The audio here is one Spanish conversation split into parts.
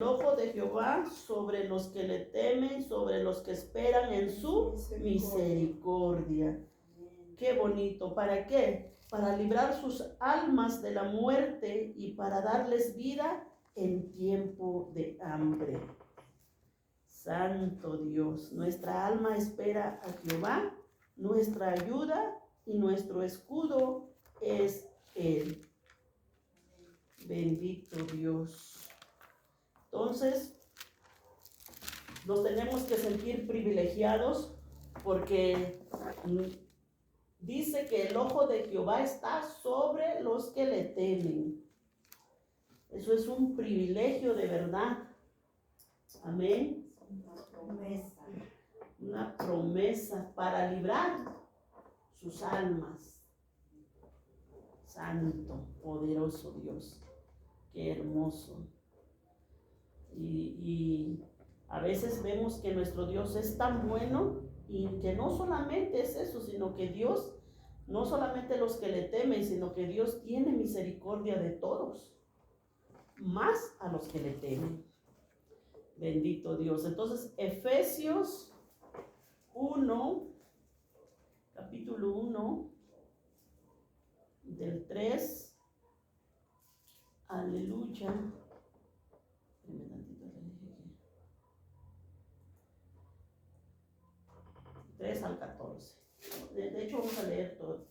El ojo de Jehová sobre los que le temen, sobre los que esperan en su misericordia. Qué bonito. ¿Para qué? Para librar sus almas de la muerte y para darles vida en tiempo de hambre. Santo Dios, nuestra alma espera a Jehová, nuestra ayuda y nuestro escudo es Él. Bendito Dios. Entonces, nos tenemos que sentir privilegiados porque dice que el ojo de Jehová está sobre los que le temen. Eso es un privilegio de verdad. Amén. Una promesa para librar sus almas. Santo, poderoso Dios. Qué hermoso. Y a veces vemos que nuestro Dios es tan bueno y que no solamente es eso, sino que Dios, no solamente los que le temen, sino que Dios tiene misericordia de todos, más a los que le temen. Bendito Dios. Entonces, Efesios 1, capítulo 1, del 3, aleluya. 3 al 14. De hecho, vamos a leer todo.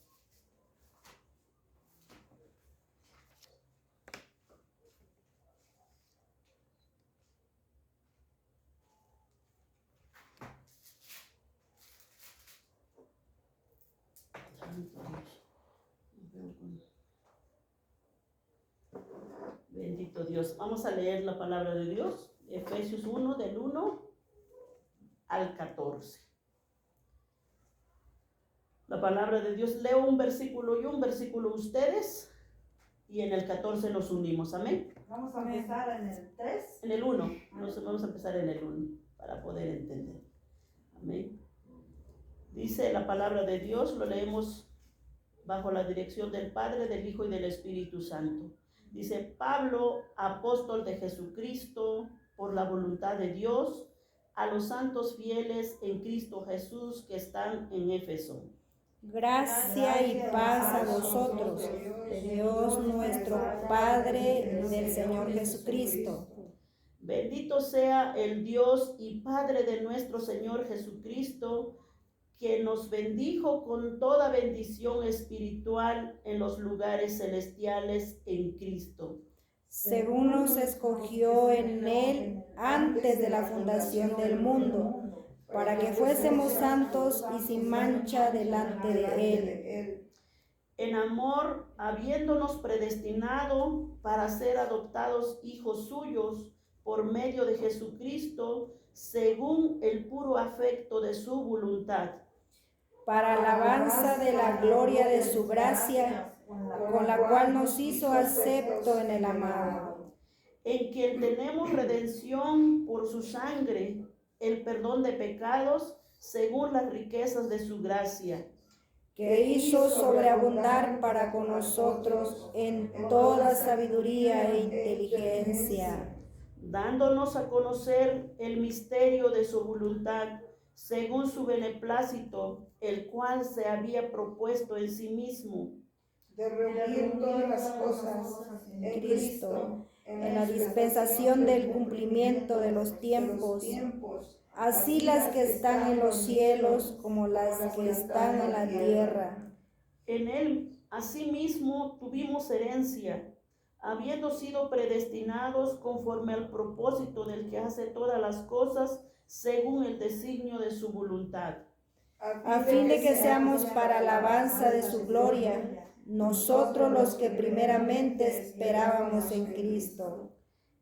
Bendito Dios. Vamos a leer la palabra de Dios. Efesios 1, del 1 al 14. La palabra de Dios, leo un versículo y un versículo ustedes y en el 14 nos unimos, amén. Vamos a empezar en el 3. En el 1, vamos a empezar en el 1 para poder entender, amén. Dice la palabra de Dios, lo leemos bajo la dirección del Padre, del Hijo y del Espíritu Santo. Dice, Pablo, apóstol de Jesucristo, por la voluntad de Dios, a los santos fieles en Cristo Jesús que están en Éfeso. Gracia y paz a vosotros, de Dios nuestro Padre y del Señor Jesucristo. Bendito sea el Dios y Padre de nuestro Señor Jesucristo, que nos bendijo con toda bendición espiritual en los lugares celestiales en Cristo. Según nos escogió en Él antes de la fundación del mundo, para que fuésemos santos y sin mancha delante de Él. En amor, habiéndonos predestinado para ser adoptados hijos suyos por medio de Jesucristo, según el puro afecto de su voluntad. Para alabanza de la gloria de su gracia, con la cual nos hizo acepto en el amado. En quien tenemos redención por su sangre, el perdón de pecados, según las riquezas de su gracia, que hizo sobreabundar para con nosotros en toda sabiduría e inteligencia, dándonos a conocer el misterio de su voluntad, según su beneplácito, el cual se había propuesto en sí mismo, de reunir todas las cosas en Cristo, en la dispensación del cumplimiento de los tiempos, así las que están en los cielos como las que están en la tierra. En él, asimismo, tuvimos herencia, habiendo sido predestinados conforme al propósito del que hace todas las cosas, según el designio de su voluntad, a fin de que seamos para alabanza de su gloria, nosotros los que primeramente esperábamos en Cristo.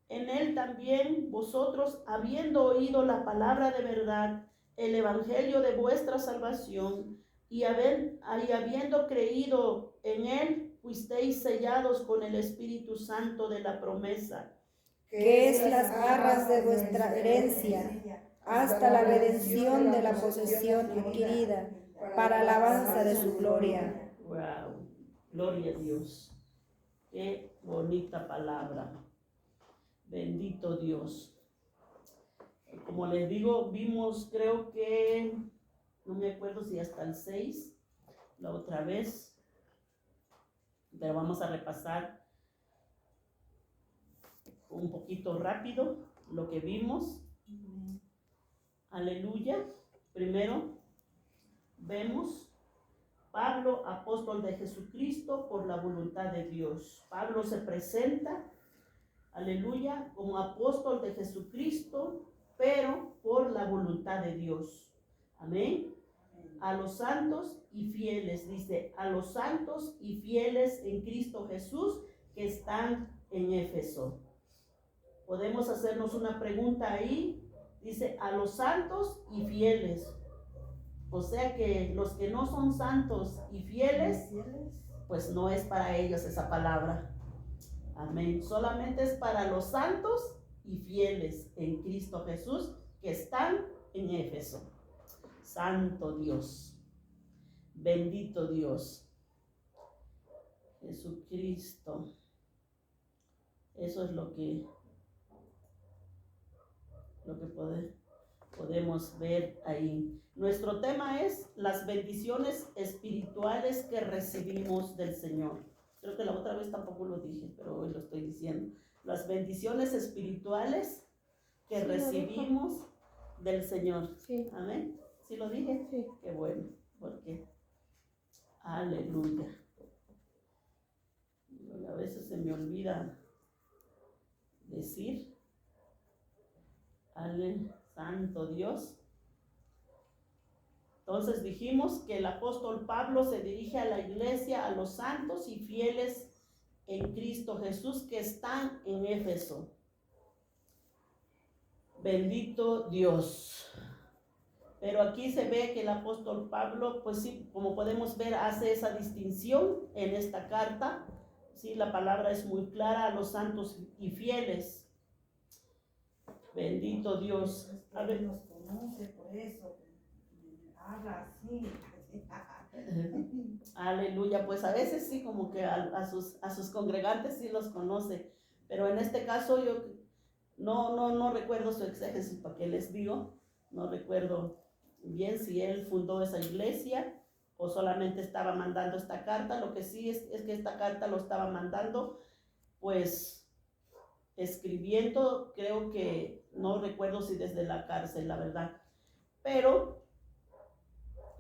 En él también vosotros, habiendo oído la palabra de verdad, el evangelio de vuestra salvación, y habiendo creído en él, fuisteis sellados con el Espíritu Santo de la promesa, que es las arras de vuestra herencia, hasta la redención de la posesión adquirida, para alabanza de su gloria. Wow, gloria a Dios. Qué bonita palabra. Bendito Dios. Como les digo, vimos, creo que, no me acuerdo si hasta el 6, la otra vez, pero vamos a repasar un poquito rápido lo que vimos. Aleluya. Primero, vemos Pablo, apóstol de Jesucristo por la voluntad de Dios. Pablo se presenta, aleluya, como apóstol de Jesucristo, pero por la voluntad de Dios. Amén. A los santos y fieles, dice, a los santos y fieles en Cristo Jesús que están en Éfeso. Podemos hacernos una pregunta ahí. Dice, a los santos y fieles. O sea que los que no son santos y fieles, pues no es para ellos esa palabra. Amén. Solamente es para los santos y fieles en Cristo Jesús que están en Éfeso. Santo Dios. Bendito Dios. Jesucristo. Eso es lo que podemos ver ahí. Nuestro tema es las bendiciones espirituales que recibimos del Señor. Creo que la otra vez tampoco lo dije, pero hoy lo estoy diciendo. Las bendiciones espirituales que recibimos del Señor. Sí. Amén. ¿Sí lo dije? Sí. Qué bueno, porque aleluya. A veces se me olvida decir, santo Dios. Entonces dijimos que el apóstol Pablo se dirige a la iglesia, a los santos y fieles en Cristo Jesús que están en Éfeso. Bendito Dios. Pero aquí se ve que el apóstol Pablo, pues sí, como podemos ver, hace esa distinción en esta carta. Sí, la palabra es muy clara, a los santos y fieles. Bendito Dios. A ver, nos conoce por eso. Habla así. Aleluya, pues a veces sí, como que a sus congregantes sí los conoce, pero en este caso yo no recuerdo su exégesis, para qué les digo, no recuerdo bien si él fundó esa iglesia o solamente estaba mandando esta carta. Lo que sí es que esta carta lo estaba mandando, pues escribiendo, creo que, no recuerdo si desde la cárcel, la verdad, pero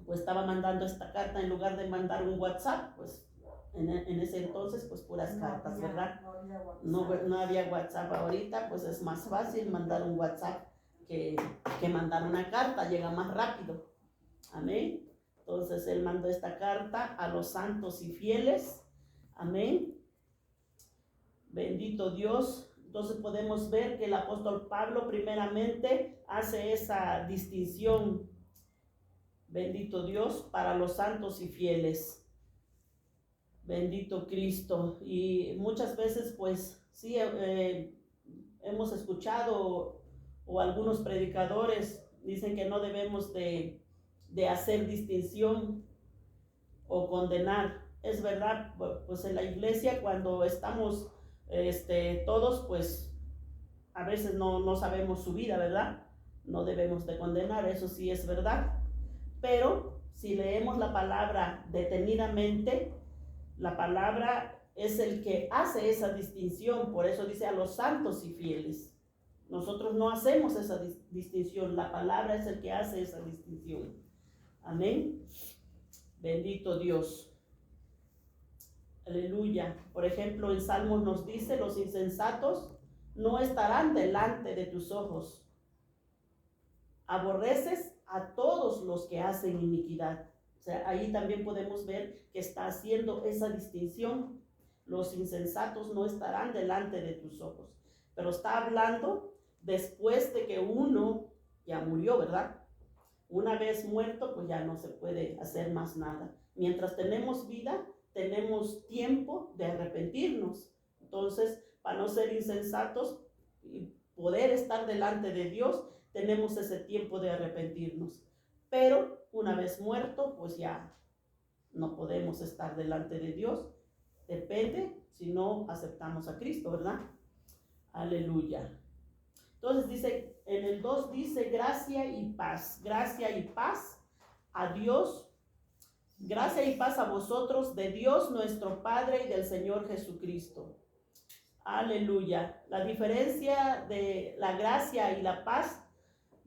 pues estaba mandando esta carta en lugar de mandar un WhatsApp, pues en ese entonces pues puras cartas, ¿verdad? No había WhatsApp ahorita, pues es más fácil mandar un WhatsApp que mandar una carta, llega más rápido. Amén. Entonces él mandó esta carta a los santos y fieles. Amén. Bendito Dios. Entonces podemos ver que el apóstol Pablo primeramente hace esa distinción, bendito Dios, para los santos y fieles. Bendito Cristo. Y muchas veces pues sí hemos escuchado, o algunos predicadores dicen que no debemos de hacer distinción o condenar. Es verdad, pues en la iglesia cuando estamos todos, pues a veces no sabemos su vida, ¿verdad? No debemos de condenar, eso sí es verdad. Pero si leemos la palabra detenidamente, la palabra es el que hace esa distinción. Por eso dice a los santos y fieles. Nosotros no hacemos esa distinción, la palabra es el que hace esa distinción. Amén. Bendito Dios. Aleluya. Por ejemplo, en Salmos nos dice, los insensatos no estarán delante de tus ojos. Aborreces a todos los que hacen iniquidad. O sea, ahí también podemos ver que está haciendo esa distinción. Los insensatos no estarán delante de tus ojos. Pero está hablando después de que uno ya murió, ¿verdad? Una vez muerto, pues ya no se puede hacer más nada. Mientras tenemos vida, tenemos tiempo de arrepentirnos. Entonces, para no ser insensatos y poder estar delante de Dios, tenemos ese tiempo de arrepentirnos. Pero una vez muerto, pues ya no podemos estar delante de Dios. Depende si no aceptamos a Cristo, ¿verdad? Aleluya. Entonces dice, en el 2 dice gracia y paz a Dios, gracia y paz a vosotros de Dios nuestro Padre y del Señor Jesucristo. Aleluya. La diferencia de la gracia y la paz,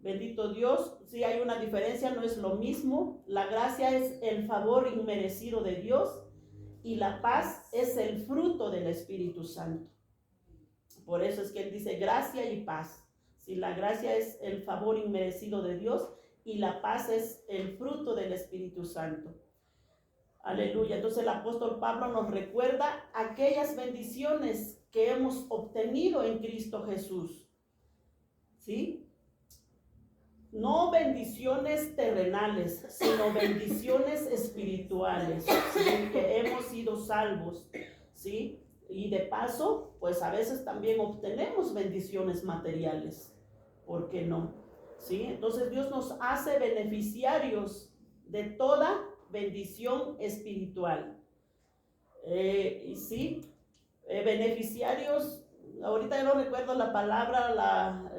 bendito Dios, sí hay una diferencia, no es lo mismo. La gracia es el favor inmerecido de Dios y la paz es el fruto del Espíritu Santo. Por eso es que él dice gracia y paz. Si la gracia es el favor inmerecido de Dios y la paz es el fruto del Espíritu Santo. Aleluya. Entonces el apóstol Pablo nos recuerda aquellas bendiciones que hemos obtenido en Cristo Jesús. ¿Sí? No bendiciones terrenales, sino bendiciones espirituales, ¿sí? Que hemos sido salvos, ¿sí? Y de paso, pues a veces también obtenemos bendiciones materiales. ¿Por qué no? ¿Sí? Entonces Dios nos hace beneficiarios de toda bendición espiritual. Beneficiarios, ahorita yo no recuerdo la palabra, la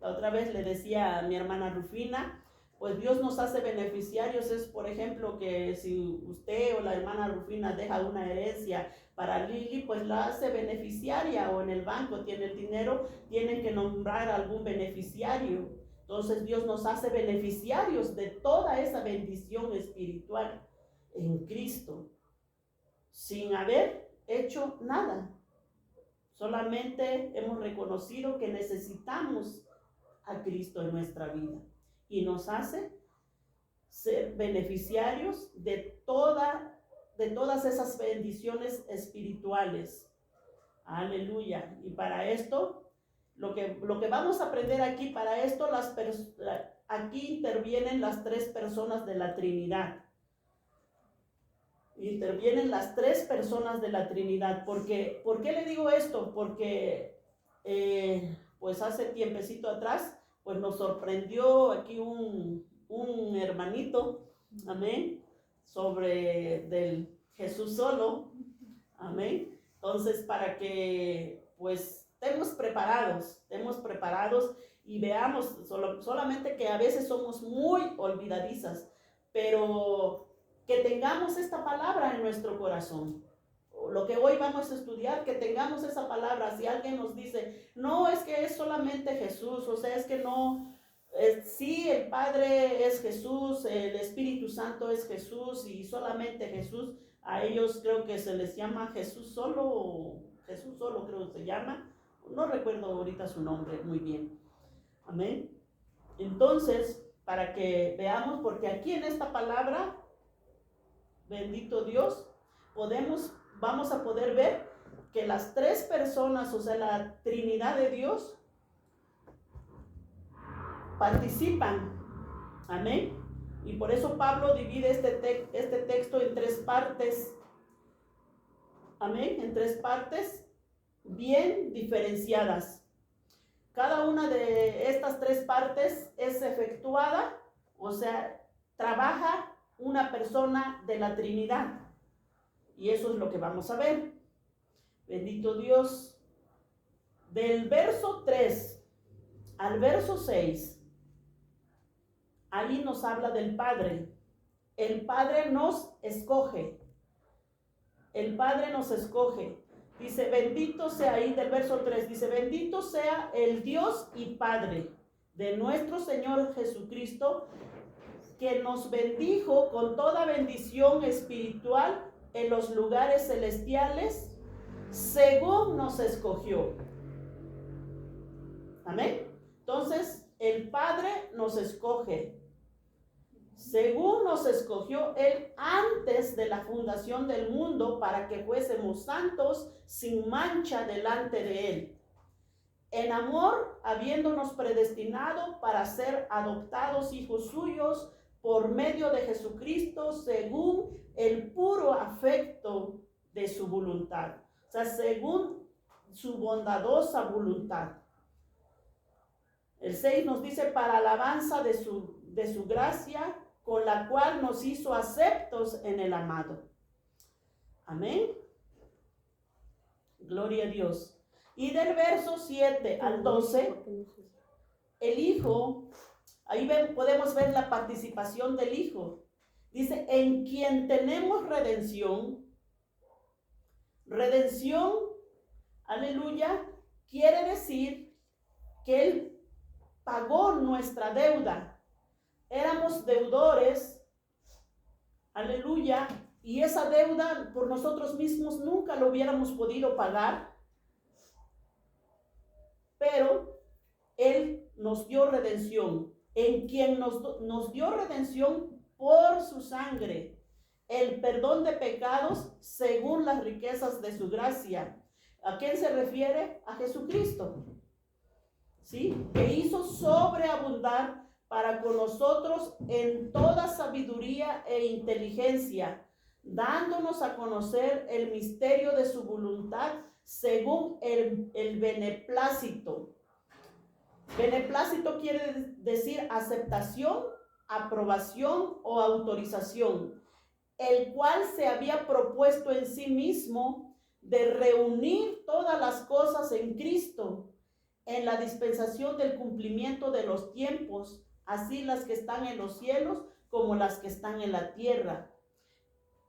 otra vez le decía a mi hermana Rufina, pues Dios nos hace beneficiarios, es por ejemplo que si usted o la hermana Rufina deja una herencia para Lili, pues la hace beneficiaria, o en el banco tiene el dinero, tienen que nombrar algún beneficiario. Entonces Dios nos hace beneficiarios de toda esa bendición espiritual en Cristo, sin haber hecho nada. Solamente hemos reconocido que necesitamos a Cristo en nuestra vida y nos hace ser beneficiarios de todas esas bendiciones espirituales. Aleluya. Y para esto, lo que vamos a aprender aquí, para esto aquí intervienen las 3 personas de la Trinidad. Intervienen las 3 personas de la Trinidad. ¿Por qué le digo esto? Porque pues hace tiempecito atrás, pues nos sorprendió aquí un hermanito, amén, sobre del Jesús solo, amén. Entonces, para que pues estemos preparados y veamos solamente que a veces somos muy olvidadizas, pero que tengamos esta palabra en nuestro corazón. Lo que hoy vamos a estudiar, que tengamos esa palabra. Si alguien nos dice, no, es que es solamente Jesús, o sea, es que no, sí, el Padre es Jesús, el Espíritu Santo es Jesús y solamente Jesús, a ellos creo que se les llama Jesús solo creo que se llama, no recuerdo ahorita su nombre muy bien, amén. Entonces, para que veamos, porque aquí en esta palabra, bendito Dios, vamos a poder ver que las 3 personas, o sea, la Trinidad de Dios, participan, amén. Y por eso Pablo divide este texto en 3 partes, amén, en 3 partes bien diferenciadas. Cada una de estas 3 partes es efectuada, o sea, trabaja una persona de la Trinidad. Y eso es lo que vamos a ver. Bendito Dios. Del verso 3 al verso 6, ahí nos habla del Padre. El Padre nos escoge. El Padre nos escoge. Dice, bendito sea, ahí del verso 3, dice, bendito sea el Dios y Padre de nuestro Señor Jesucristo, que nos bendijo con toda bendición espiritual en los lugares celestiales, según nos escogió. Amén. Entonces, el Padre nos escoge. Según nos escogió Él antes de la fundación del mundo, para que fuésemos santos sin mancha delante de Él. En amor, habiéndonos predestinado para ser adoptados hijos suyos por medio de Jesucristo, según el puro afecto de su voluntad. O sea, según su bondadosa voluntad. El 6 nos dice, para alabanza de su gracia, con la cual nos hizo aceptos en el amado. Amén. Gloria a Dios. Y del verso 7 al 12, el Hijo, ahí podemos ver la participación del Hijo. Dice, en quien tenemos redención. Redención, aleluya, quiere decir que Él pagó nuestra deuda. Éramos deudores, aleluya, y esa deuda por nosotros mismos nunca lo hubiéramos podido pagar, pero Él nos dio redención, en quien nos dio redención por su sangre, el perdón de pecados según las riquezas de su gracia. ¿A quién se refiere? A Jesucristo, ¿sí? Que hizo sobreabundar para con nosotros en toda sabiduría e inteligencia, dándonos a conocer el misterio de su voluntad según el beneplácito. Beneplácito quiere decir aceptación, aprobación o autorización, el cual se había propuesto en sí mismo de reunir todas las cosas en Cristo, en la dispensación del cumplimiento de los tiempos, así las que están en los cielos como las que están en la tierra.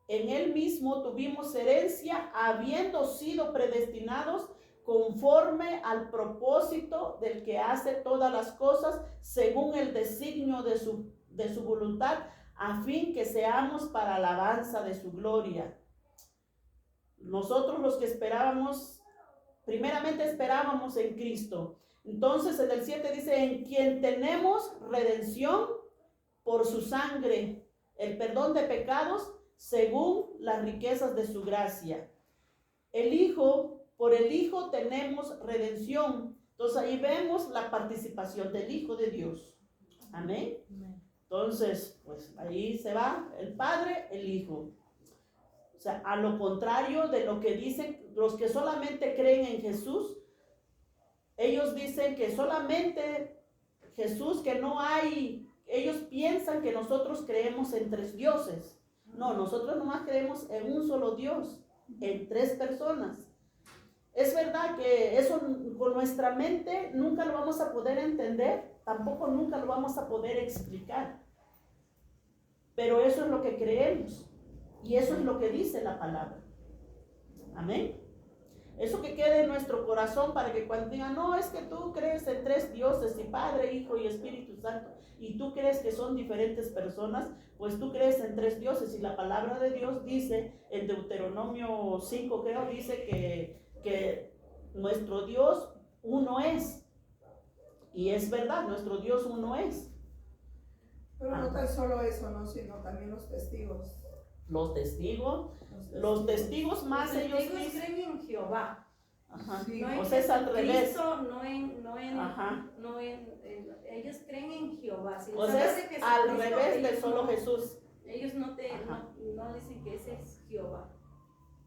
En Él mismo tuvimos herencia, habiendo sido predestinados conforme al propósito del que hace todas las cosas según el designio de su voluntad, a fin que seamos para alabanza de su gloria. Nosotros los que esperábamos, primeramente esperábamos en Cristo. Entonces en el 7 dice, en quien tenemos redención por su sangre, el perdón de pecados según las riquezas de su gracia. El Hijo, por el Hijo tenemos redención. Entonces ahí vemos la participación del Hijo de Dios. Amén. Entonces, pues ahí se va el Padre, el Hijo. O sea, a lo contrario de lo que dicen los que solamente creen en Jesús, ellos dicen que solamente Jesús, que no hay, ellos piensan que nosotros creemos en tres dioses. No, nosotros nomás creemos en un solo Dios, en tres personas. Es verdad que eso con nuestra mente nunca lo vamos a poder entender, tampoco nunca lo vamos a poder explicar. Pero eso es lo que creemos y eso es lo que dice la palabra. Amén. Eso que quede en nuestro corazón para que cuando digan, no, es que tú crees en tres dioses, y Padre, Hijo y Espíritu Santo, y tú crees que son diferentes personas, pues tú crees en tres dioses. Y la palabra de Dios dice, en Deuteronomio 5 creo, dice que nuestro Dios uno es. Y es verdad, nuestro Dios uno es. Pero no tan solo eso, ¿no? Sino también los testigos. Los testigos más los ellos testigos creen en Jehová. Ajá. Sí. No en O sea, es al revés. Cristo, Ajá. ellos creen en Jehová. Si O les sea, hablas de es Jesucristo, al revés de ellos solo no- Jesús. Ellos no Ajá. dicen que ese es Jehová.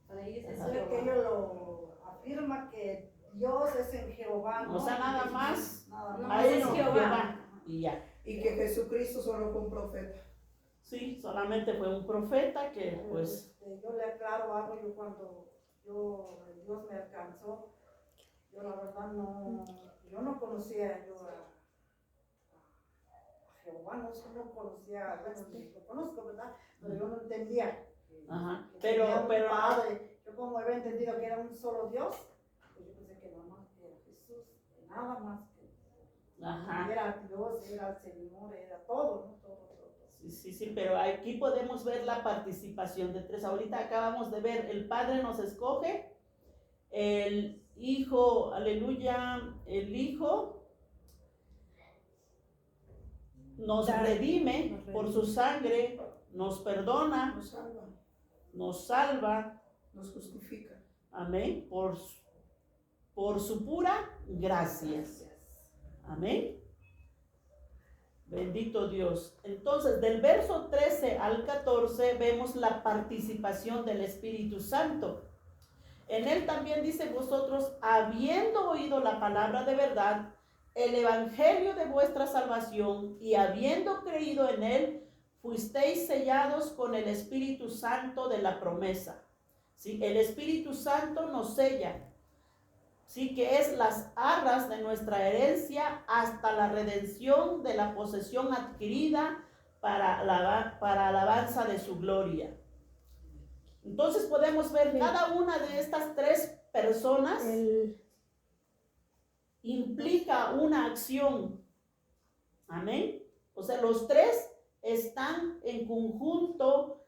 Para ellos es Ajá. Es que Jehová. ellos lo afirman que Dios es en Jehová, ¿no? O sea, nada más Nada No, más. a es uno, Jehová. Jehová, y ya. Y que Jesucristo solo fue un profeta. Sí, solamente fue un profeta que pues... Yo le aclaro algo, yo cuando Dios me alcanzó, yo la verdad yo no conocía a Jehová, no conocía, bueno, lo conozco, ¿verdad? Pero yo no entendía. Ajá. Que tenía un Pero padre. Yo como había entendido que era un solo Dios, pues yo pensé que nada más era Jesús, que nada más que ajá. era Dios, era el Señor, era todo, ¿no? Todo. Sí, pero aquí podemos ver la participación de tres. Ahorita acabamos de ver, el Padre nos escoge, el Hijo, aleluya, el Hijo nos redime por su sangre, nos perdona, Nos salva, nos salva, nos justifica. amén, por su pura gracia. Amén. Bendito Dios. Entonces, del verso 13 al 14 vemos la participación del Espíritu Santo. En él también dice, vosotros, habiendo oído la palabra de verdad, el evangelio de vuestra salvación, y habiendo creído en él, fuisteis sellados con el Espíritu Santo de la promesa. ¿Sí? El Espíritu Santo nos sella. sí, que es las arras de nuestra herencia hasta la redención de la posesión adquirida para alabanza de su gloria. Entonces podemos ver cada una de estas tres personas implica una acción. Amén. O sea, los tres están en conjunto,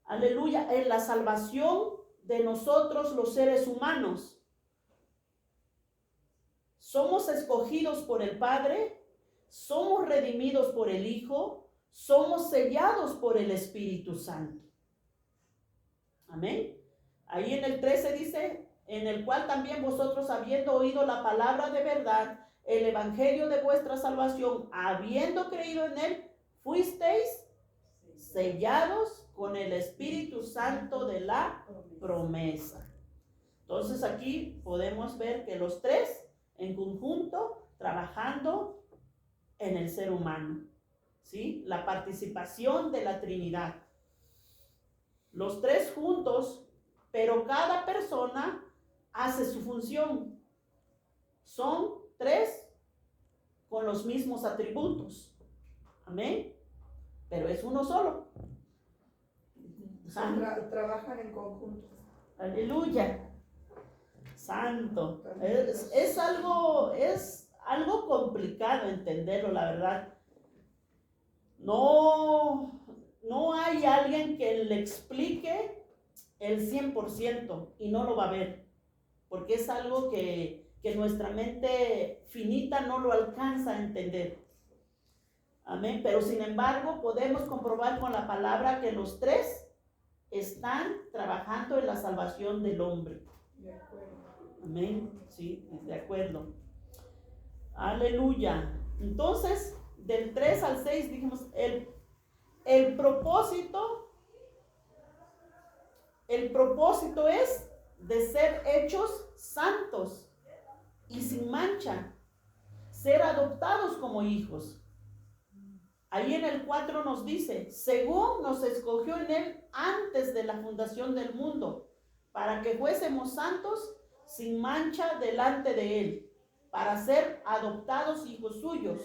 aleluya, en la salvación de nosotros los seres humanos. Somos escogidos por el Padre, somos redimidos por el Hijo, somos sellados por el Espíritu Santo. Amén. Ahí en el 13 dice, en el cual también vosotros, habiendo oído la palabra de verdad, el evangelio de vuestra salvación, habiendo creído en él, fuisteis sellados con el Espíritu Santo de la promesa. Entonces aquí podemos ver que los tres en conjunto trabajando en el ser humano, ¿sí? La participación de la Trinidad. Los tres juntos, pero cada persona hace su función. Son tres con los mismos atributos. Amén. Pero es uno solo. Trabajan en conjunto. Aleluya. Santo. Es algo complicado entenderlo, la verdad. No hay alguien que le explique el 100% y no lo va a ver, porque es algo que nuestra mente finita no lo alcanza a entender. Amén. Pero sin embargo podemos comprobar con la palabra que los tres están trabajando en la salvación del hombre. De acuerdo. Amén. Sí, de acuerdo. Aleluya. Entonces, del 3 al 6 dijimos, el propósito es de ser hechos santos y sin mancha, ser adoptados como hijos. Ahí en el 4 nos dice, según nos escogió en él antes de la fundación del mundo, para que fuésemos santos sin mancha delante de él, para ser adoptados hijos suyos.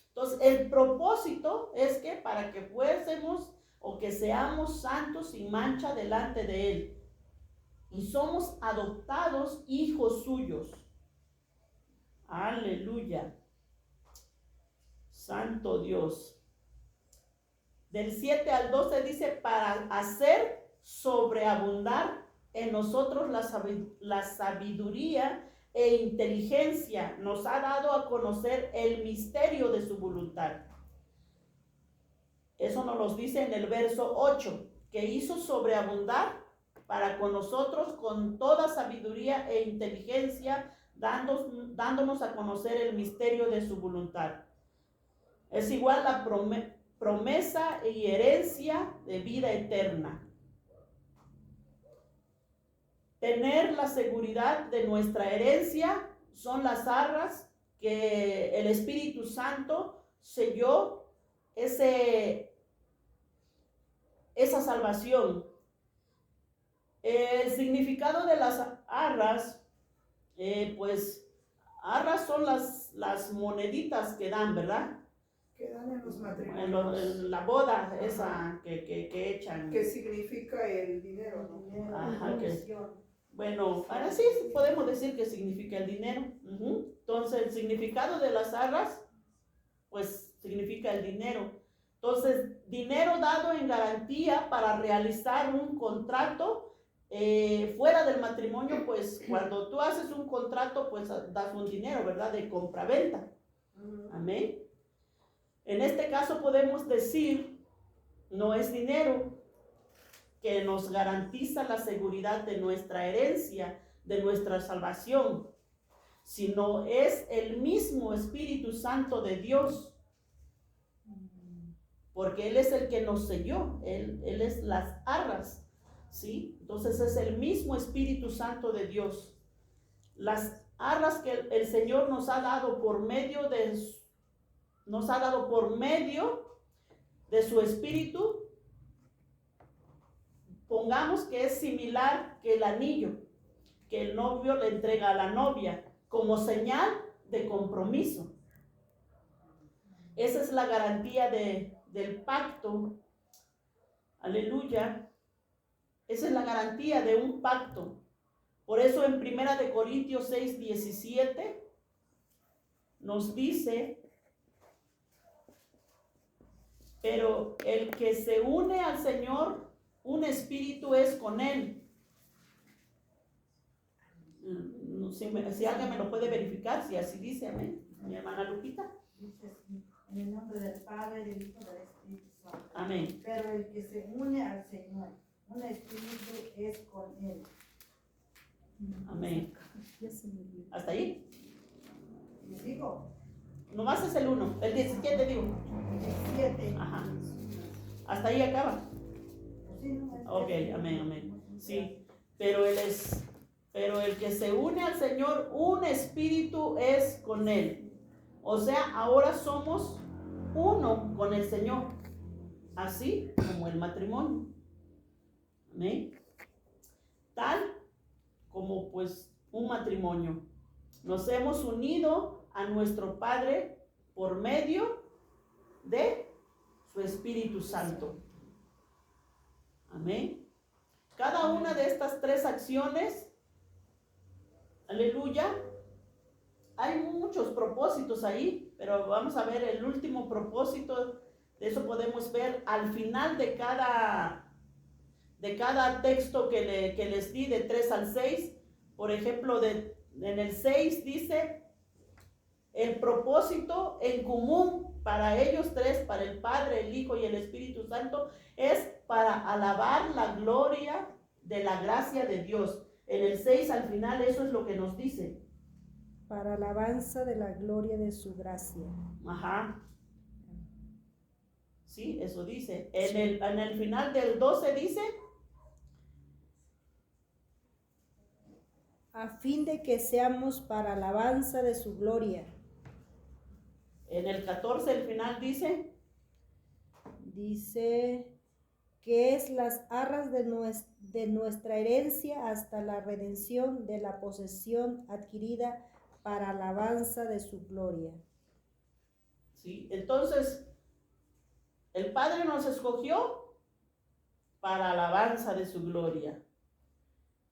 Entonces, el propósito es que para que fuésemos o que seamos santos sin mancha delante de él. Y somos adoptados hijos suyos. Aleluya. Santo Dios. Del 7 al 12 dice, para hacer sobreabundar en nosotros la sabiduría e inteligencia, nos ha dado a conocer el misterio de su voluntad. Eso nos lo dice en el verso 8, que hizo sobreabundar para con nosotros con toda sabiduría e inteligencia, dándonos a conocer el misterio de su voluntad. Es igual la promesa y herencia de vida eterna. Tener la seguridad de nuestra herencia son las arras que el Espíritu Santo selló esa salvación. El significado de las arras, pues arras son las moneditas que dan, ¿verdad? Que dan en los matrimonios. En la boda esa que echan. Que significa el dinero, ¿no? Ajá, bueno, ahora sí podemos decir que significa el dinero. Entonces, el significado de las arras, pues significa el dinero. Entonces, dinero dado en garantía para realizar un contrato fuera del matrimonio, pues cuando tú haces un contrato, pues das un dinero, ¿verdad? De compra-venta. Amén. En este caso podemos decir, no es dinero que nos garantiza la seguridad de nuestra herencia, de nuestra salvación, sino es el mismo Espíritu Santo de Dios, porque Él es el que nos selló, Él es las arras, ¿sí? Entonces es el mismo Espíritu Santo de Dios. Las arras que el Señor nos ha dado por medio de su Espíritu, pongamos que es similar que el anillo que el novio le entrega a la novia. como señal de compromiso. Esa es la garantía del pacto. Aleluya. Esa es la garantía de un pacto. Por eso en 1 Corintios 6, 17 nos dice: pero el que se une al Señor, un espíritu es con él. Si alguien me lo puede verificar, si así dice, amén. Mi hermana Lupita. Dice en el nombre del Padre, del Hijo y del Espíritu Santo. Amén. Pero el que se une al Señor, un espíritu es con él. Amén. ¿Hasta ahí? Les digo, Nomás es el 1, el 17 digo. 17. Ajá. Hasta ahí acaba. Pues sí, no, es Ok, que- amén, amén. Sí, pero el que se une al Señor, un espíritu es con él. O sea, ahora somos uno con el Señor, así como el matrimonio. Amén. Tal como pues un matrimonio. Nos hemos unido a nuestro Padre por medio de su Espíritu Santo. Amén. Cada una de estas tres acciones, aleluya, hay muchos propósitos ahí, pero vamos a ver el último propósito. De eso podemos ver al final de cada texto que les di, de 3 al 6. Por ejemplo, en el 6 dice: el propósito en común para ellos tres, para el Padre, el Hijo y el Espíritu Santo, es para alabar la gloria de la gracia de Dios. En el 6 al final eso es lo que nos dice. Para alabanza de la gloria de su gracia. Ajá. Sí, eso dice. En el final del 12 dice: a fin de que seamos para alabanza de su gloria. En el 14 el final dice: Dice que es las arras de nuestra herencia hasta la redención de la posesión adquirida para alabanza de su gloria. ¿sí? Entonces, el Padre nos escogió para alabanza de su gloria.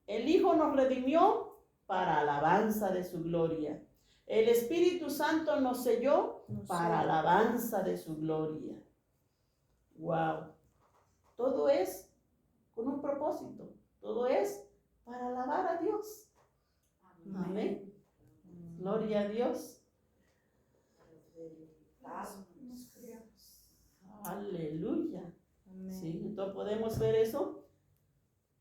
El Hijo nos redimió para alabanza de su gloria. El Espíritu Santo nos selló para alabanza de su gloria. Wow. Todo es con un propósito. Todo es para alabar a Dios. Amén. Gloria a Dios. Aleluya. Amén. Sí, entonces podemos ver eso.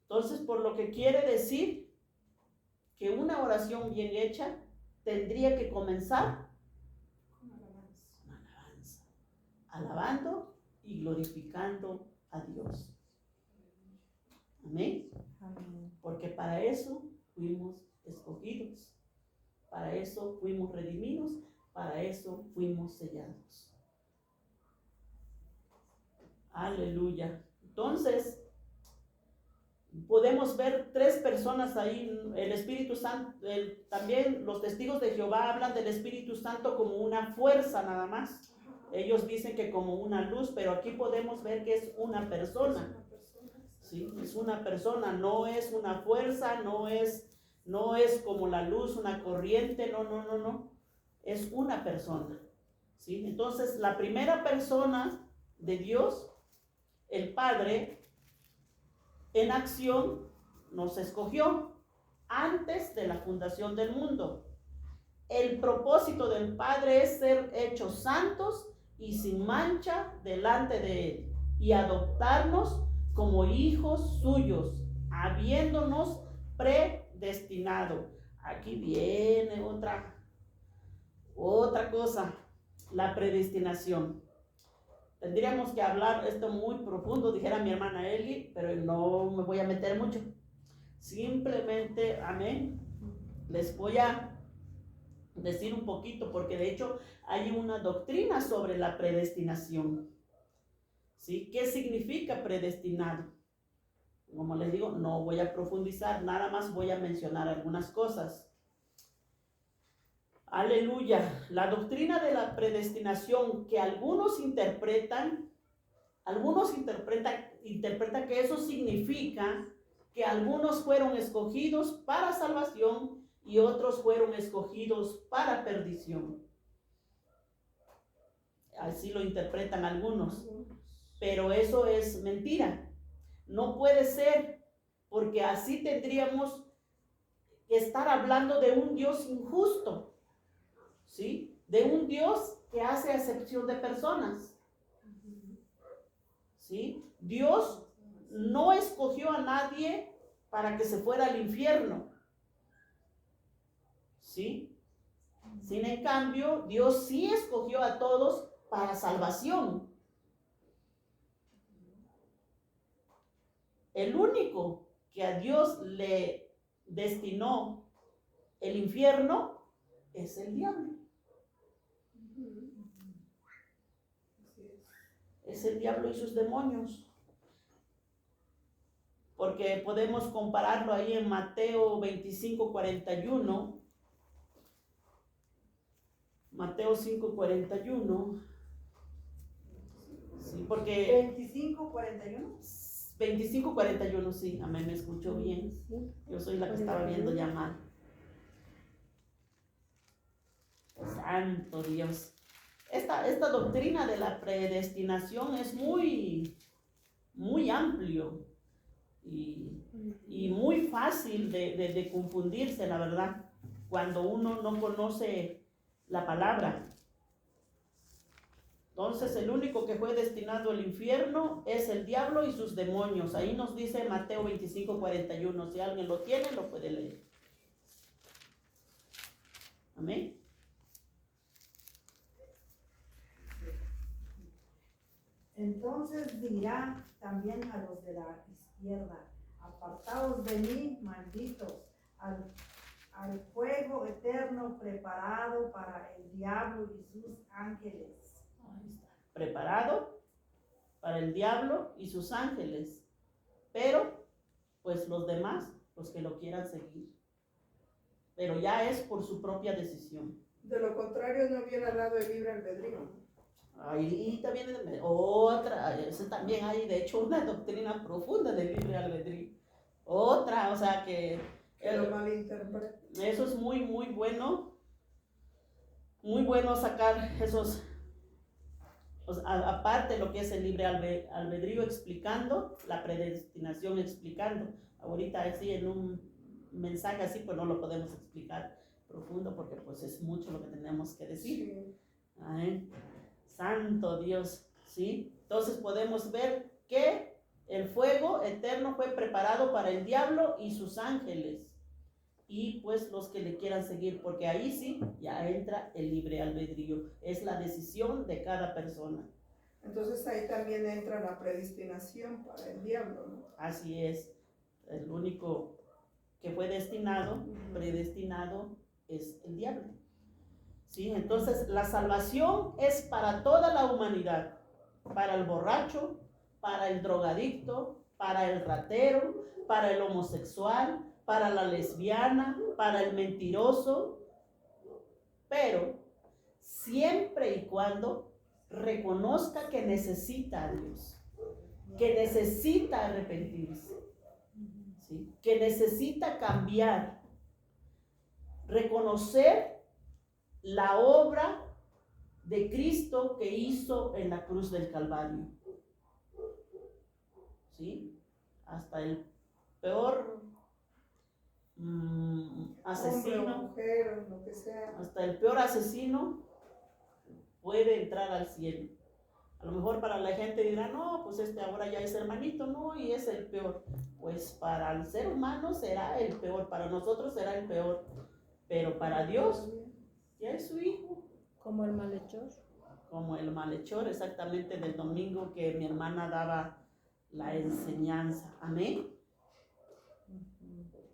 Entonces, por lo que quiere decir que una oración bien hecha tendría que comenzar con alabanza, alabando y glorificando a Dios. Amén. Amén. Porque para eso fuimos escogidos, para eso fuimos redimidos, para eso fuimos sellados. Aleluya. Entonces, podemos ver tres personas ahí. El Espíritu Santo, también los testigos de Jehová hablan del Espíritu Santo como una fuerza nada más. Ellos dicen que como una luz, pero aquí podemos ver que es una persona. Sí, es una persona, no es una fuerza, no es como la luz, una corriente, no. Es una persona. ¿Sí? Entonces, la primera persona de Dios, el Padre, en acción nos escogió antes de la fundación del mundo. El propósito del Padre es ser hechos santos y sin mancha delante de Él y adoptarnos como hijos suyos, habiéndonos predestinado. Aquí viene otra cosa, la predestinación. Tendríamos que hablar esto muy profundo, dijera mi hermana Eli, pero no me voy a meter mucho. Simplemente, amén, les voy a decir un poquito, porque de hecho hay una doctrina sobre la predestinación. ¿Sí? ¿Qué significa predestinado? Como les digo, no voy a profundizar, nada más voy a mencionar algunas cosas. Aleluya. La doctrina de la predestinación que algunos interpretan que eso significa que algunos fueron escogidos para salvación y otros fueron escogidos para perdición. Así lo interpretan algunos. Pero eso es mentira. No puede ser, porque así tendríamos que estar hablando de un Dios injusto, ¿sí? De un Dios que hace acepción de personas, ¿sí? Dios no escogió a nadie para que se fuera al infierno, ¿sí? Sin en cambio, Dios sí escogió a todos para salvación. El único que a Dios le destinó el infierno es el diablo. Es el diablo y sus demonios. Porque podemos compararlo ahí en Mateo 25:41. Mateo 5:41. Sí, porque 25:41. 25:41, sí, amén, me escuchó bien. Yo soy la que estaba viendo ya mal. Santo Dios. Esta doctrina de la predestinación es muy, muy amplio y muy fácil de confundirse, la verdad, cuando uno no conoce la palabra. Entonces, el único que fue destinado al infierno es el diablo y sus demonios. Ahí nos dice Mateo 25:41. Si alguien lo tiene, lo puede leer. Amén. Entonces dirá también a los de la izquierda: apartaos de mí, malditos, al fuego eterno preparado para el diablo y sus ángeles. Ahí está. Preparado para el diablo y sus ángeles. Pero, pues los demás, los que lo quieran seguir. Pero ya es por su propia decisión. De lo contrario, no hubiera dado el libre albedrío. Ahí también otra, eso también hay de hecho una doctrina profunda del libre albedrío. Otra, o sea que lo malinterpreta. eso es muy, muy bueno sacar esos, o sea, aparte lo que es el libre albedrío explicando, la predestinación explicando. Ahorita así en un mensaje así pues no lo podemos explicar profundo porque pues es mucho lo que tenemos que decir. Sí. Ay, santo Dios, ¿sí? Entonces podemos ver que el fuego eterno fue preparado para el diablo y sus ángeles y pues los que le quieran seguir, porque ahí sí ya entra el libre albedrío, es la decisión de cada persona. Entonces ahí también entra la predestinación para el diablo, ¿no? Así es, el único que fue predestinado es el diablo. ¿Sí? Entonces la salvación es para toda la humanidad, para el borracho, para el drogadicto, para el ratero, para el homosexual, para la lesbiana, para el mentiroso, pero siempre y cuando reconozca que necesita a Dios, que necesita arrepentirse, ¿sí? Que necesita cambiar, reconocer la obra de Cristo que hizo en la cruz del Calvario. ¿Sí? Hasta el peor asesino, hombre o mujer, lo que sea, hasta el peor asesino puede entrar al cielo. A lo mejor para la gente dirá, no, pues ahora ya es hermanito, no, y es el peor. Pues para el ser humano será el peor, para nosotros será el peor, pero para Dios ya es su hijo. Como el malhechor. Como el malhechor, exactamente, del domingo que mi hermana daba la enseñanza. Amén.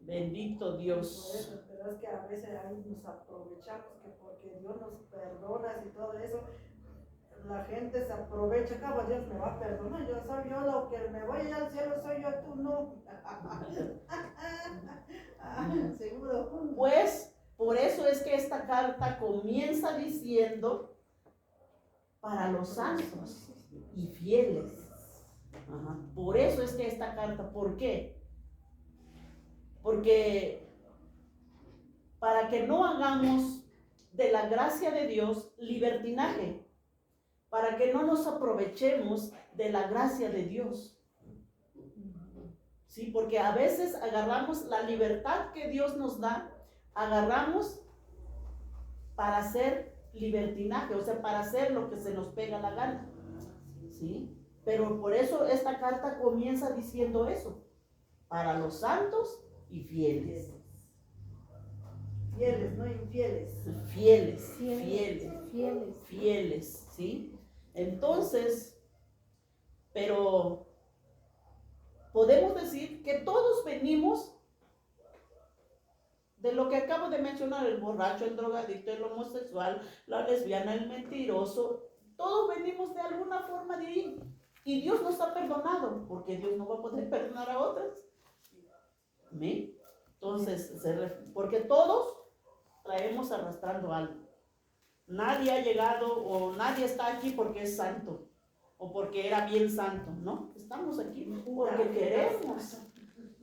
Bendito Dios. Pero es que a veces ahí nos aprovechamos que porque Dios nos perdona y todo eso, la gente se aprovecha, cabo Dios me va a perdonar, yo lo que me voy al cielo soy yo, tú no. Seguro. Pues por eso es que esta carta comienza diciendo para los santos y fieles. Ajá. Por eso es que esta carta, ¿por qué? Porque para que no hagamos de la gracia de Dios libertinaje, para que no nos aprovechemos de la gracia de Dios. Sí, porque a veces agarramos la libertad que Dios nos da, agarramos para hacer libertinaje, o sea, para hacer lo que se nos pega la gana. ¿Sí? Pero por eso esta carta comienza diciendo eso, para los santos y fieles. Fieles, no infieles. Fieles, ¿sí? Entonces, pero podemos decir que todos venimos de lo que acabo de mencionar, el borracho, el drogadicto, el homosexual, la lesbiana, el mentiroso, todos venimos de alguna forma de ahí. Y Dios nos ha perdonado, porque Dios no va a poder perdonar a otras. ¿Amén? Entonces, porque todos traemos arrastrando algo. Nadie ha llegado o nadie está aquí porque es santo o porque era bien santo, ¿no? Estamos aquí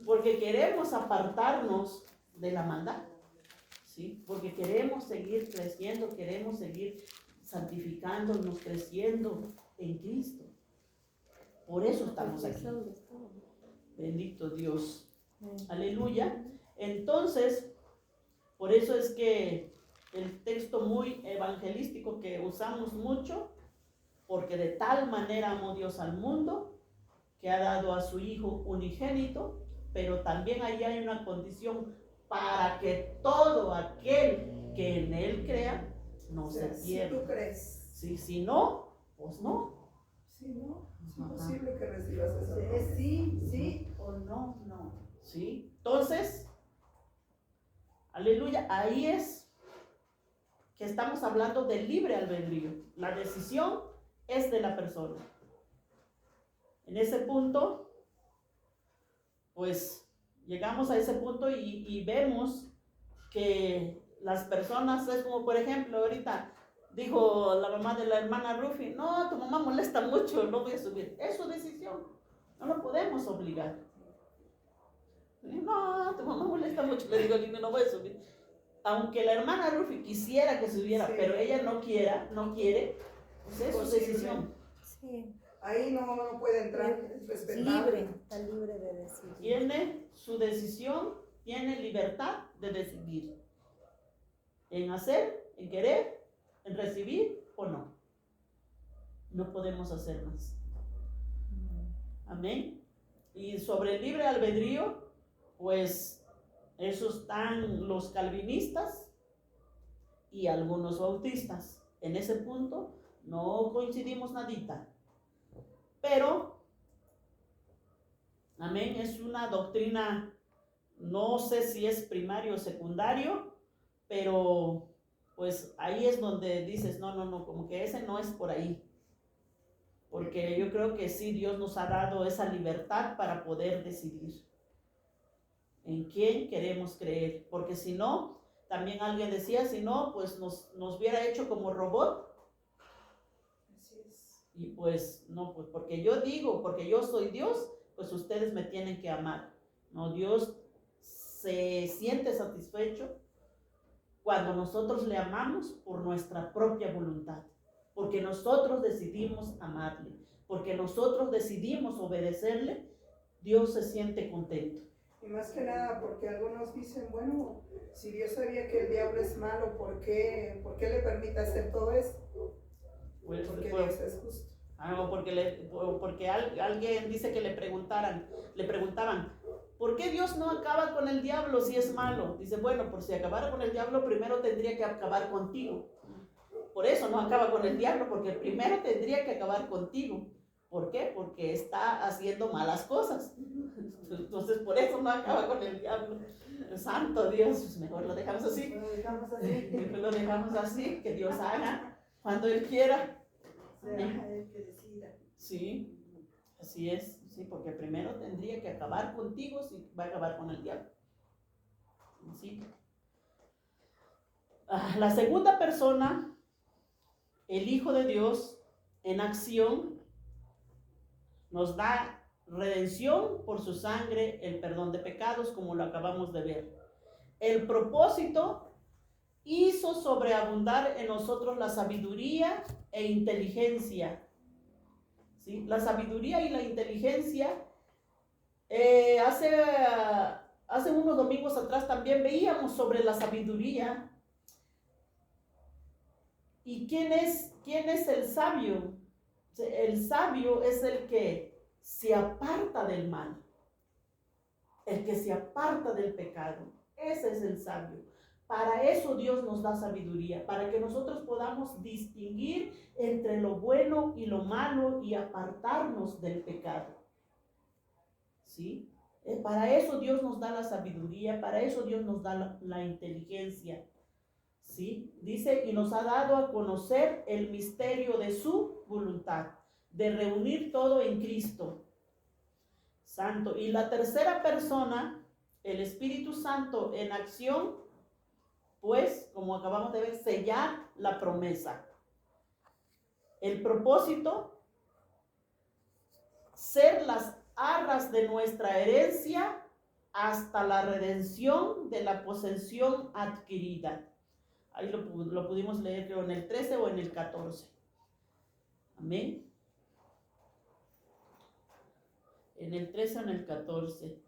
porque queremos apartarnos de la maldad, ¿sí? Porque queremos seguir creciendo, queremos seguir santificándonos, creciendo en Cristo. Por eso estamos aquí. Bendito Dios. Aleluya. Entonces, por eso es que el texto muy evangelístico que usamos mucho, porque de tal manera amó Dios al mundo, que ha dado a su Hijo unigénito, pero también ahí hay una condición para que todo aquel que en Él crea no se pierda. Si tú crees. Sí, si no, pues no. Si no, es imposible que recibas esa Es promesa. sí o no, no. ¿Sí? Entonces, aleluya, ahí es que estamos hablando del libre albedrío. La decisión es de la persona. En ese punto, pues llegamos a ese punto y vemos que las personas, es como por ejemplo, ahorita dijo la mamá de la hermana Rufi, no, tu mamá molesta mucho, no voy a subir. Es su decisión, no lo podemos obligar. No, tu mamá molesta mucho, le digo, no voy a subir. Aunque la hermana Rufi quisiera que subiera, sí, pero ella no quiere, pues es su decisión. Sí. Ahí no puede entrar, es respetable. Está libre de decidir. Tiene su decisión, tiene libertad de decidir en hacer, en querer, en recibir o no. No podemos hacer más. Amén. Y sobre el libre albedrío, pues esos están los calvinistas y algunos bautistas. En ese punto no coincidimos nadita. Pero, amén, es una doctrina, no sé si es primario o secundario, pero pues ahí es donde dices, no, como que ese no es por ahí. Porque yo creo que sí, Dios nos ha dado esa libertad para poder decidir en quién queremos creer. Porque si no, también alguien decía, si no, pues nos hubiera hecho como robot. Y pues no, pues porque yo digo, porque yo soy Dios, pues ustedes me tienen que amar. No, Dios se siente satisfecho cuando nosotros le amamos por nuestra propia voluntad, porque nosotros decidimos amarle, porque nosotros decidimos obedecerle. Dios se siente contento. Y más que nada porque algunos dicen, bueno, si Dios sabía que el diablo es malo, ¿por qué le permite hacer todo esto? Pues, porque Dios es justo. Porque alguien dice que le preguntaban, ¿por qué Dios no acaba con el diablo si es malo? Dice, bueno, por si acabara con el diablo, primero tendría que acabar contigo. Por eso no acaba con el diablo, porque primero tendría que acabar contigo. ¿Por qué? Porque está haciendo malas cosas. Entonces, por eso no acaba con el diablo. Santo Dios, pues mejor lo dejamos así. Lo dejamos así, que Dios haga cuando Él quiera. Sí, así es. Sí, porque primero tendría que acabar contigo si va a acabar con el diablo. Sí. La segunda persona, el Hijo de Dios en acción, nos da redención por su sangre, el perdón de pecados, como lo acabamos de ver. El propósito hizo sobreabundar en nosotros la sabiduría e inteligencia. ¿Sí? La sabiduría y la inteligencia, hace unos domingos atrás también veíamos sobre la sabiduría. ¿Y quién es el sabio? El sabio es el que se aparta del mal, el que se aparta del pecado. Ese es el sabio. Para eso Dios nos da sabiduría, para que nosotros podamos distinguir entre lo bueno y lo malo y apartarnos del pecado. ¿Sí? Para eso Dios nos da la sabiduría, para eso Dios nos da la inteligencia. ¿Sí? Dice, y nos ha dado a conocer el misterio de su voluntad, de reunir todo en Cristo Santo. Y la tercera persona, el Espíritu Santo en acción, pues, como acabamos de ver, sellar la promesa. El propósito, ser las arras de nuestra herencia hasta la redención de la posesión adquirida. Ahí lo pudimos leer, creo, en el 13 o en el 14. Amén. En el 13 o en el 14.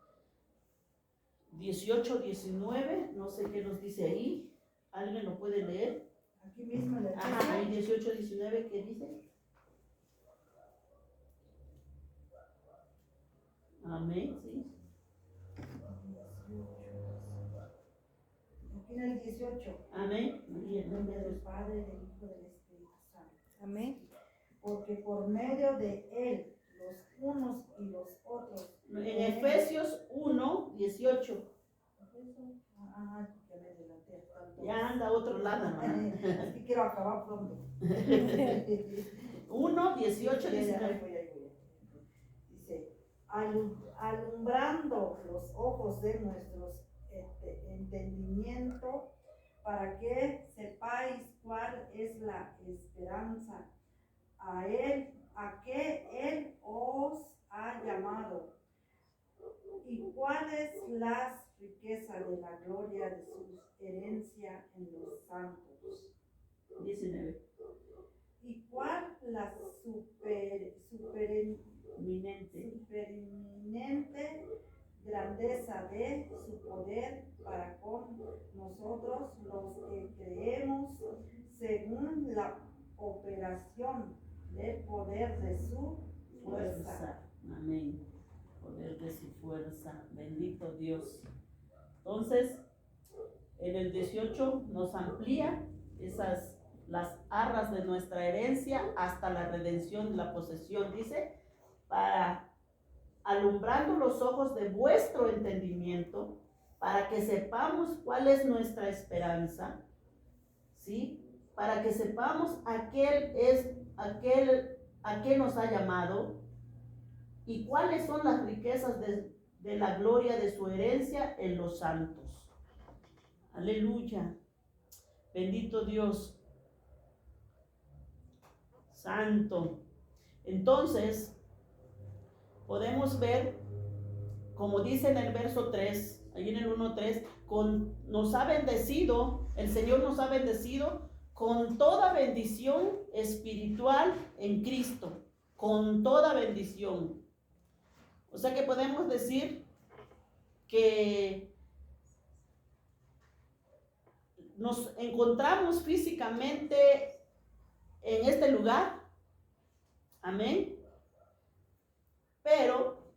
18, 19, no sé qué nos dice ahí. ¿Alguien lo puede leer? Aquí mismo en el Ajá, ahí 18, 19, ¿qué dice? Amén, sí. Aquí en el 18. Amén. En nombre del Padre, del Hijo y del Espíritu Santo. Amén. Porque por medio de Él, los unos y los otros. En Efesios 1, 18. Ah, que me adelanté tanto. Ya anda a otro lado, hermano. Es que quiero acabar pronto. 1, 18, Ahí 19. voy. Dice, alumbrando los ojos de nuestros entendimiento, para que sepáis cuál es la esperanza a que Él os ha llamado, y cuál es la riqueza de la gloria de su herencia en los santos. 19. ¿Y cuál la supereminente grandeza de su poder para con nosotros los que creemos, según la operación del poder de su fuerza? Amén. Poder de su fuerza. Bendito Dios. Entonces, en el 18 nos amplía las arras de nuestra herencia hasta la redención de la posesión. Dice, para alumbrando los ojos de vuestro entendimiento, para que sepamos cuál es nuestra esperanza, ¿sí? Para que sepamos a qué nos ha llamado y cuáles son las riquezas de la gloria de su herencia en los santos. Aleluya. Bendito Dios. Santo. Entonces, podemos ver, como dice en el verso 3, ahí en el 1:3, nos ha bendecido, el Señor nos ha bendecido con toda bendición espiritual en Cristo, con toda bendición. O sea que podemos decir que nos encontramos físicamente en este lugar, amén, pero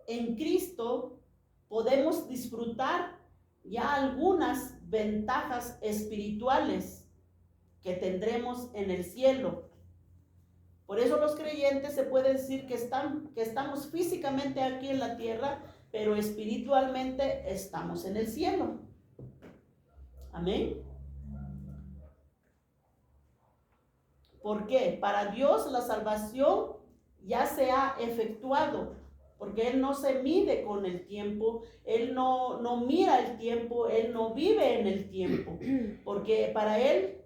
en Cristo podemos disfrutar ya algunas ventajas espirituales que tendremos en el cielo. Por eso los creyentes se puede decir que estamos físicamente aquí en la tierra, pero espiritualmente estamos en el cielo. Amén. ¿Por qué? Para Dios la salvación ya se ha efectuado. porque Él no se mide con el tiempo, Él no mira el tiempo, Él no vive en el tiempo, porque para Él,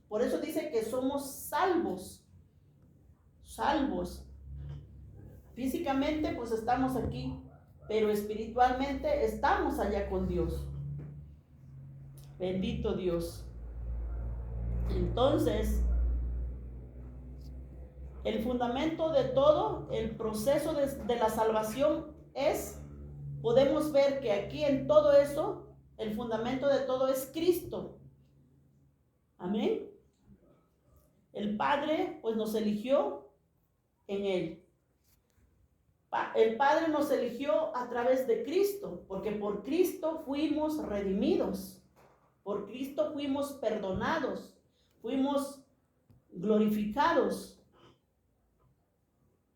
por eso dice que somos salvos. Físicamente pues estamos aquí, pero espiritualmente estamos allá con Dios. Bendito Dios. Entonces, el fundamento de todo el proceso de la salvación podemos ver que aquí en todo eso, el fundamento de todo es Cristo. Amén. El Padre pues nos eligió en Él. El Padre nos eligió a través de Cristo, porque por Cristo fuimos redimidos, por Cristo fuimos perdonados, fuimos glorificados.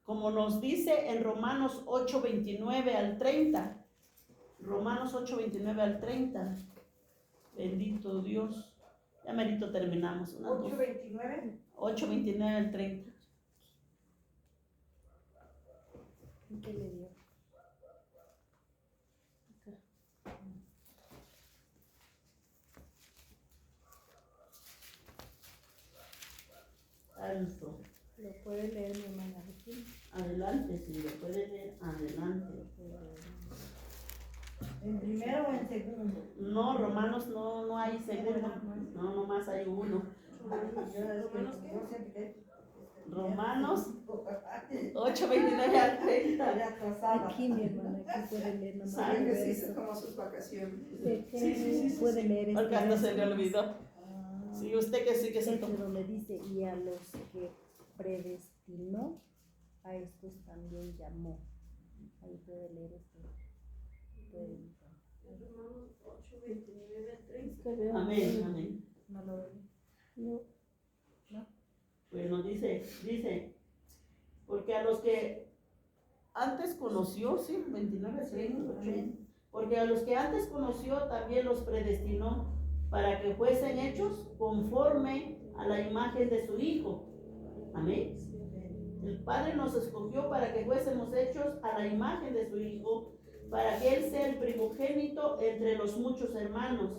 Como nos dice en Romanos 8:29 al 30. Romanos 8:29 al 30. Bendito Dios. Ya merito terminamos. 8:29. 8:29 al 30. ¿Qué le dio? Alto. Lo puede leer mi hermana Regina. Adelante, si lo puede leer, adelante. ¿En primero o en segundo? No, Romanos no hay segundo. No, nomás hay uno. Romanos 8:29 al 30. Aquí mi hermana, aquí puede leer nomás. Saben que sí, es como sus vacaciones. Sí. Puede leer Porque hasta se le verso. olvidó. Sí, usted que sí que se Este tomó. donde dice, y a los que predestinó, a estos también llamó. Ahí puede leer esto. Romanos 8:29 al 30. Amén, amén. No lo veo. No. Bueno, dice, porque a los que antes conoció, sí, 29, 30, porque a los que antes conoció también los predestinó para que fuesen hechos conforme a la imagen de su Hijo. Amén. El Padre nos escogió para que fuésemos hechos a la imagen de su Hijo, para que Él sea el primogénito entre los muchos hermanos.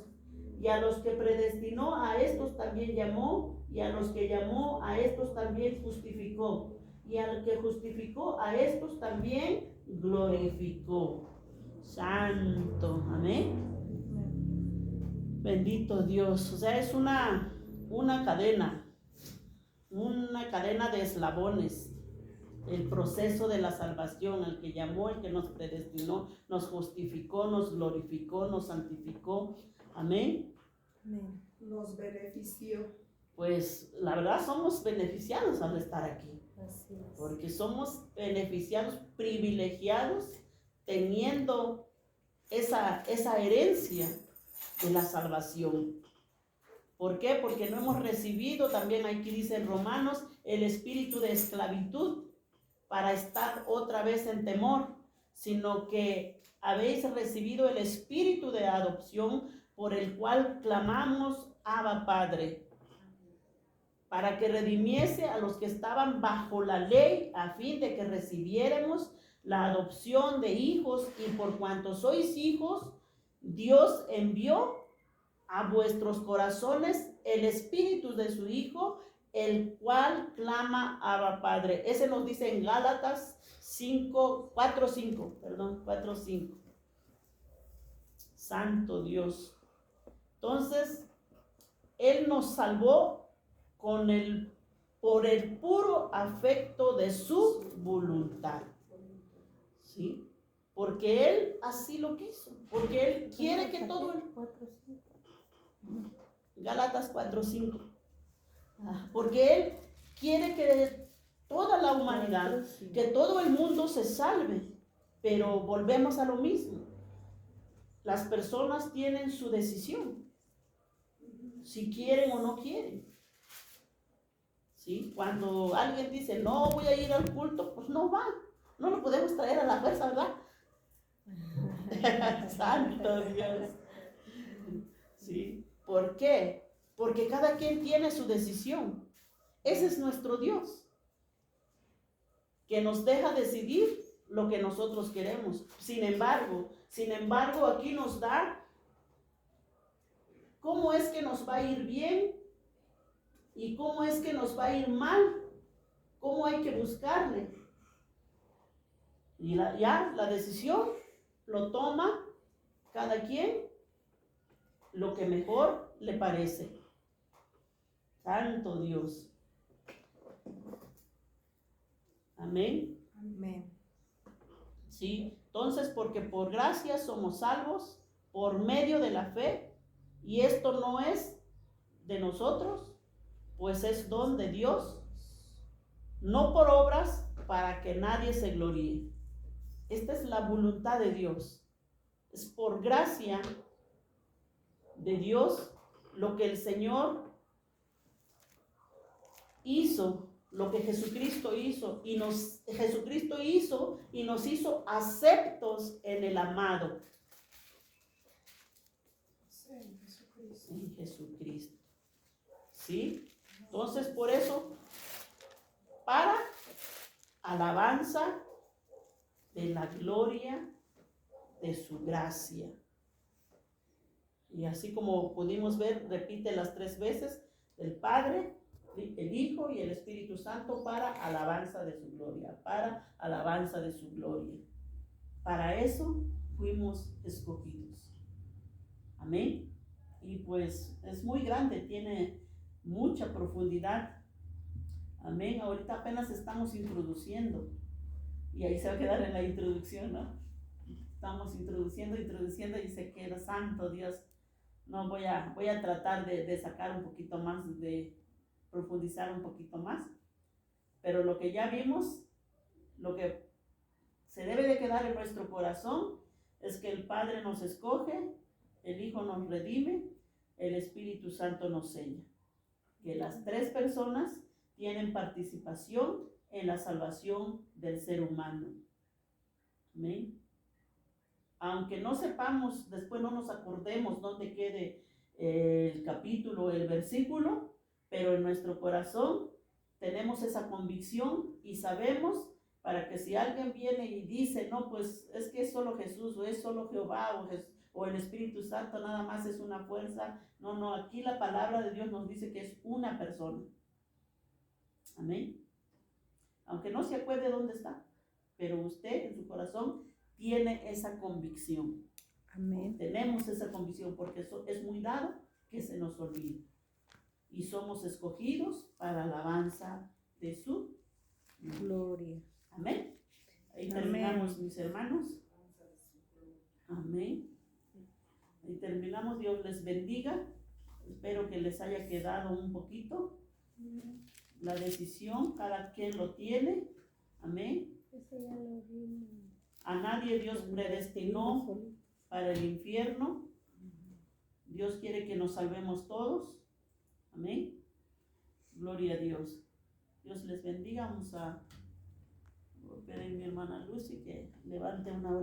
Y a los que predestinó, a estos también llamó, y a los que llamó, a estos también justificó, y al que justificó, a estos también glorificó. Santo, amén. Bendito Dios. O sea, es una cadena de eslabones. El proceso de la salvación, el que llamó, el que nos predestinó, nos justificó, nos glorificó, nos santificó. Amén. Nos benefició. Pues la verdad somos beneficiados al estar aquí, Así es. porque somos beneficiados, privilegiados, teniendo esa herencia de la salvación. ¿Por qué? Porque no hemos recibido, también aquí dice en Romanos, el espíritu de esclavitud para estar otra vez en temor, sino que habéis recibido el espíritu de adopción por el cual clamamos, Abba Padre, para que redimiese a los que estaban bajo la ley, a fin de que recibiéramos la adopción de hijos, y por cuanto sois hijos, Dios envió a vuestros corazones el espíritu de su Hijo, el cual clama Abba Padre. Ese nos dice en Gálatas 4:5. Santo Dios. Entonces, Él nos salvó por el puro afecto de su voluntad. ¿Sí? Porque Él así lo quiso. Porque Él quiere que todo el... Gálatas 4:5. Porque Él quiere que toda la humanidad, que todo el mundo se salve. Pero volvemos a lo mismo. Las personas tienen su decisión. Si quieren o no quieren. ¿Sí? Cuando alguien dice, no voy a ir al culto, pues no va. No lo podemos traer a la fuerza, ¿verdad? Santo Dios. ¿Sí? ¿Por qué? Porque cada quien tiene su decisión. Ese es nuestro Dios, que nos deja decidir lo que nosotros queremos. Sin embargo, aquí nos da cómo es que nos va a ir bien y cómo es que nos va a ir mal, cómo hay que buscarle. Y la decisión lo toma cada quien lo que mejor le parece. Santo Dios. Amén. Amén. Sí, entonces porque por gracia somos salvos por medio de la fe, y esto no es de nosotros, pues es don de Dios, no por obras para que nadie se gloríe. Esta es la voluntad de Dios. Es por gracia de Dios lo que el Señor hizo, lo que Jesucristo hizo y nos hizo aceptos en el amado. En Jesucristo. ¿Sí? Entonces, por eso, para alabanza de la gloria de su gracia. Y así como pudimos ver, repite las 3 veces, el Padre, el Hijo y el Espíritu Santo, para alabanza de su gloria, para alabanza de su gloria. Para eso fuimos escogidos. Amén. Y pues es muy grande, tiene mucha profundidad. Amén. Ahorita apenas estamos introduciendo. Y ahí se va a quedar en la introducción, ¿no? Estamos introduciendo y se queda. Santo Dios. No, voy a tratar de sacar un poquito más, de profundizar un poquito más. Pero lo que ya vimos, lo que se debe de quedar en nuestro corazón es que el Padre nos escoge, el Hijo nos redime, el Espíritu Santo nos sella. Que las 3 personas tienen participación en la salvación del ser humano. Amén. Aunque no sepamos, después no nos acordemos dónde quede el capítulo, el versículo, pero en nuestro corazón tenemos esa convicción y sabemos, para que si alguien viene y dice, no, pues es que es solo Jesús, o es solo Jehová, o el Espíritu Santo nada más es una fuerza. No, aquí la palabra de Dios nos dice que es una persona. Amén. Aunque no se acuerde dónde está, pero usted en su corazón tiene esa convicción. Amén. Tenemos esa convicción, porque eso es muy dado que se nos olvide. Y somos escogidos para alabanza de su Gloria. Amén. Ahí Amén. terminamos, mis hermanos. Amén. Ahí terminamos. Dios les bendiga. Espero que les haya quedado un poquito. La decisión, cada quien lo tiene. Amén. A nadie Dios predestinó para el infierno. Dios quiere que nos salvemos todos. Amén. Gloria a Dios. Dios les bendiga. Vamos a pedir a mi hermana Lucy que levante una oración.